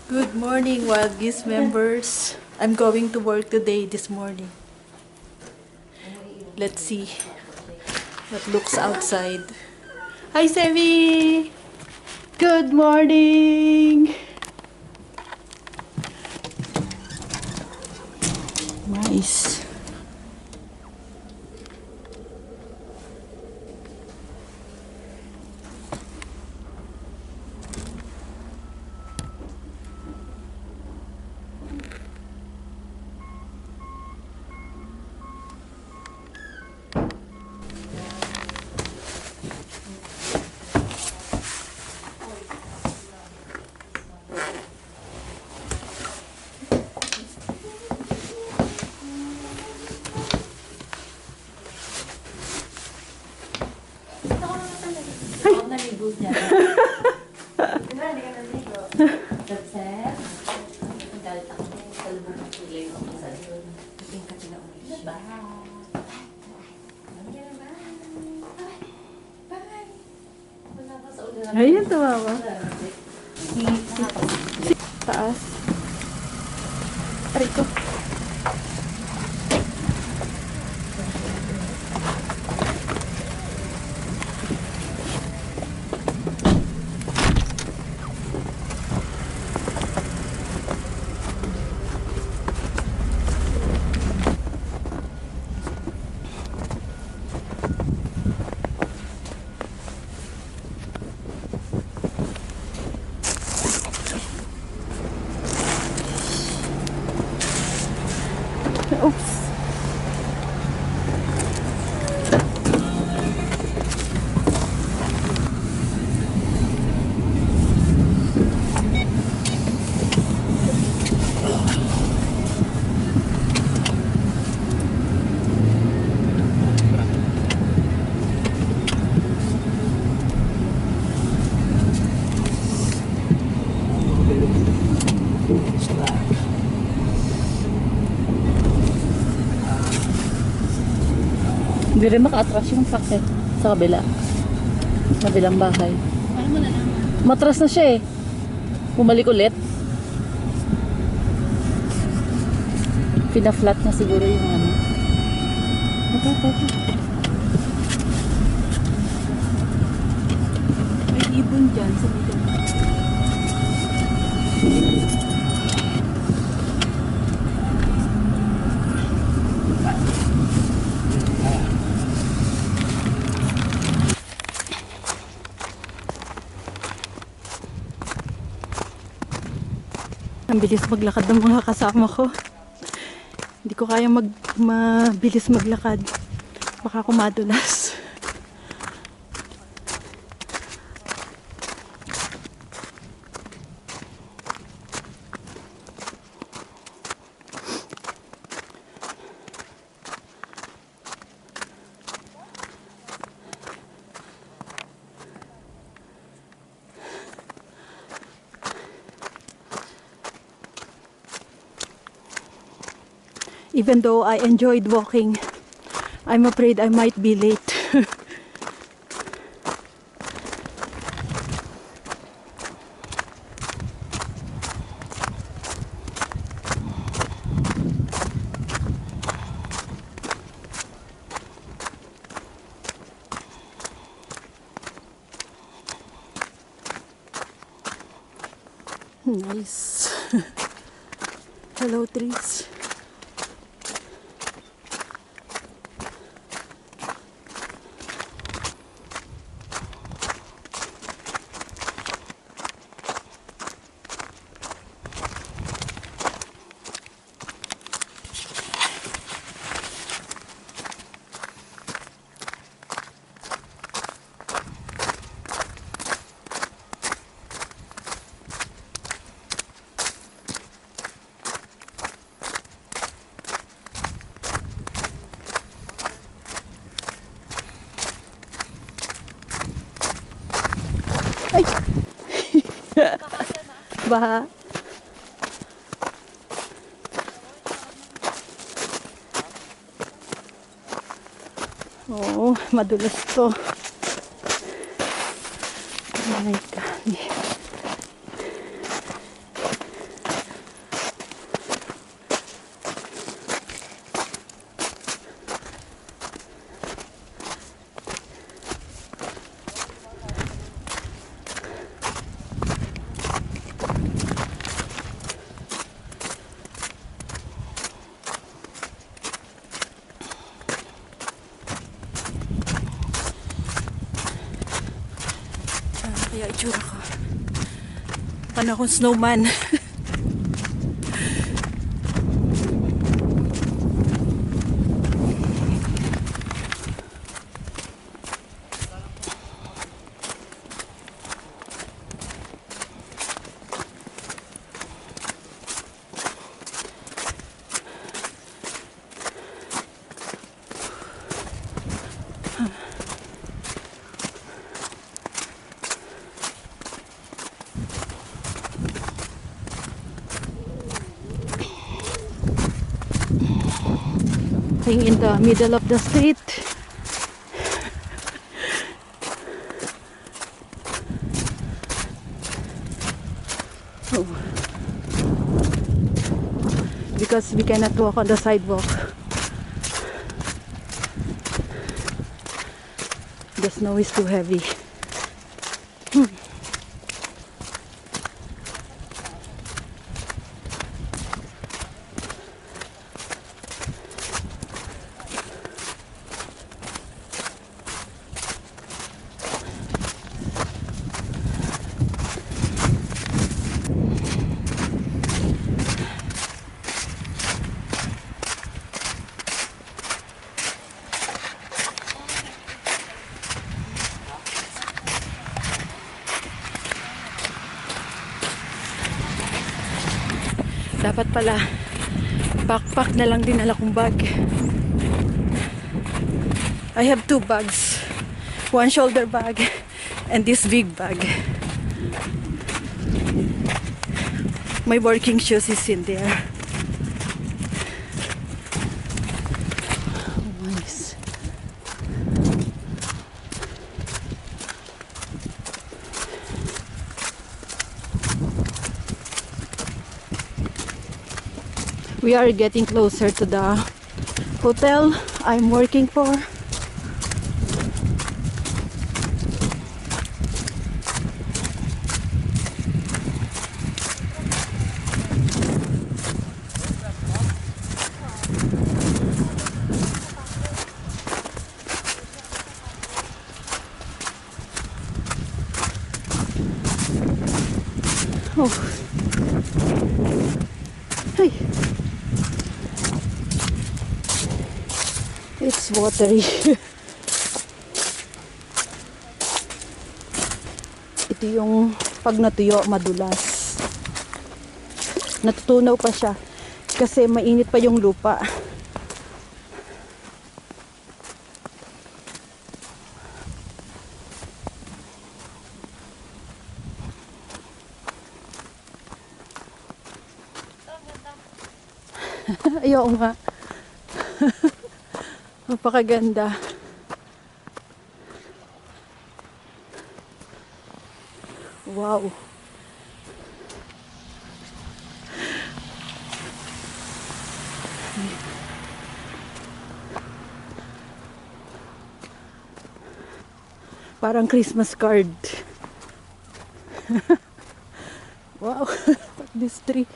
Good morning, Wild Geese members. I'm going to work today this morning. Let's see what looks outside. Hi, Sevi! Good morning! Nice. Naligo niya. Diba, hindi ka naligo. Tapos, ang galit ako na yung kalubog ng kulay ko sa doon. Hindi ka pinaulit siya. Bye! Wala pa sa ulan. Ayun, tumawa. Taas. Aray ko. Oops. Hindi rin maka-atras yung truck eh. Sa kabila. Kabilang bahay. Paano mo nalaman? Matras na siya eh. Bumalik ulit. Pina-flat na siguro yung ano. Ito. May ibon dyan sa dito. Ang bilis maglakad ng mga kasama ko. Hindi ko kaya mabilis maglakad. Baka ako madulas. Even though I enjoyed walking, I'm afraid I might be late. Nice. Hello, trees. Ay! Baha. Oo, madulas to. Oh my God. Kaya itsura ko. Panahon snowman. In the middle of the street. Oh. Because we cannot walk on the sidewalk. The snow is too heavy. Dapat pala backpack na lang dinala kong bag. I have 2 bags. One shoulder bag and this big bag. My working shoes is in there. Oh, nice. We are getting closer to the hotel I'm working for. Oh. Hey. It's watery. Ito yung pag natuyo, madulas. Natutunaw pa siya kasi mainit pa yung lupa. Ayaw nga. Napakaganda. Wow. Parang Christmas card. Wow. This tree.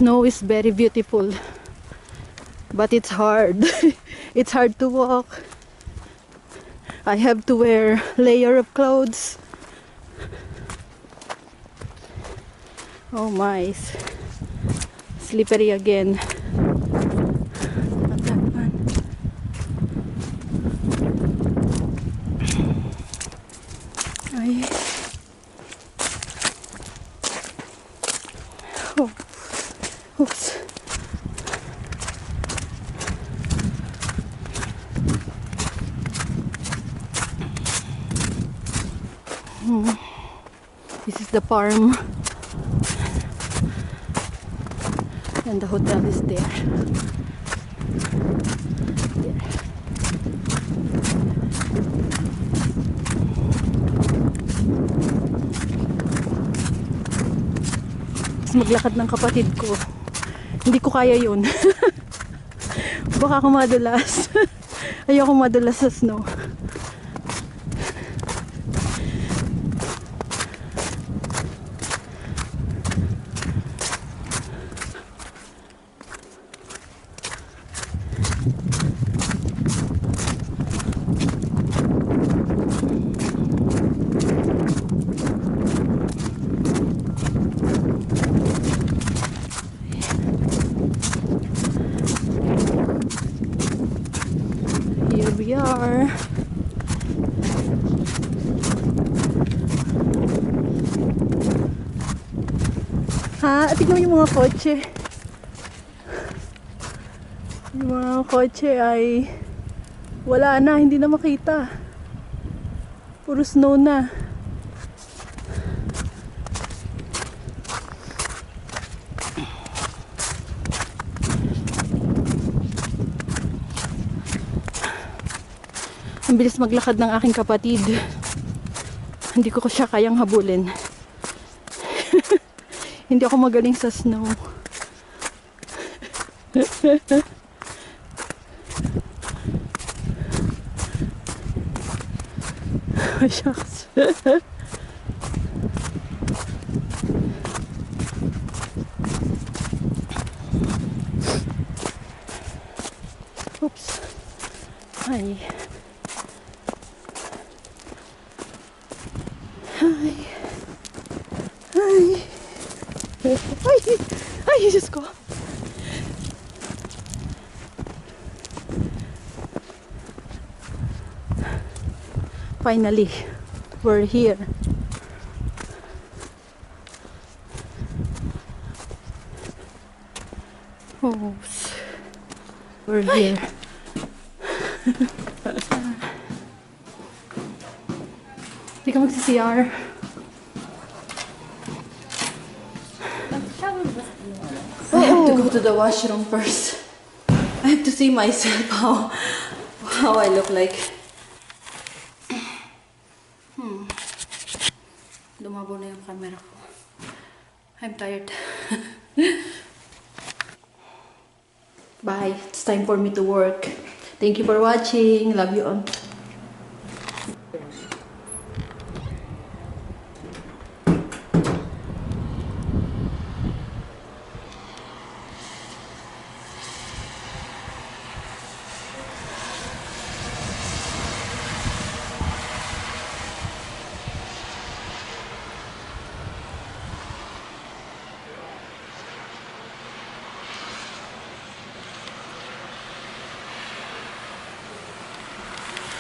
Snow is very beautiful, but it's hard. It's hard to walk. I have to wear layer of clothes. Oh my, slippery again. Not that one. Ay. Oh. Oops. This is the farm and the hotel is there. Maglakad ng kapatid ko. Hindi ko kaya yun. Baka ako madulas. Ayoko madulas sa snow. Here we are. Ha? Tignan mo yung mga kotse. Yung mga kotse ay wala na, hindi na makita. Puro snow na. Ang bilis maglakad ng aking kapatid. Hindi ko siya kayang habulin. Hindi ako magaling sa snow. Oh, shucks. Oops. Hi. Hi. Hi. Ay! Ay, Diyos ko! Finally, we're here. Oh, we're here. Hindi ka magsi-CR. I have to go to the washroom first. I have to see myself how I look like. Lumabo na yung camera ko. I'm tired. Bye. It's time for me to work. Thank you for watching. Love you all.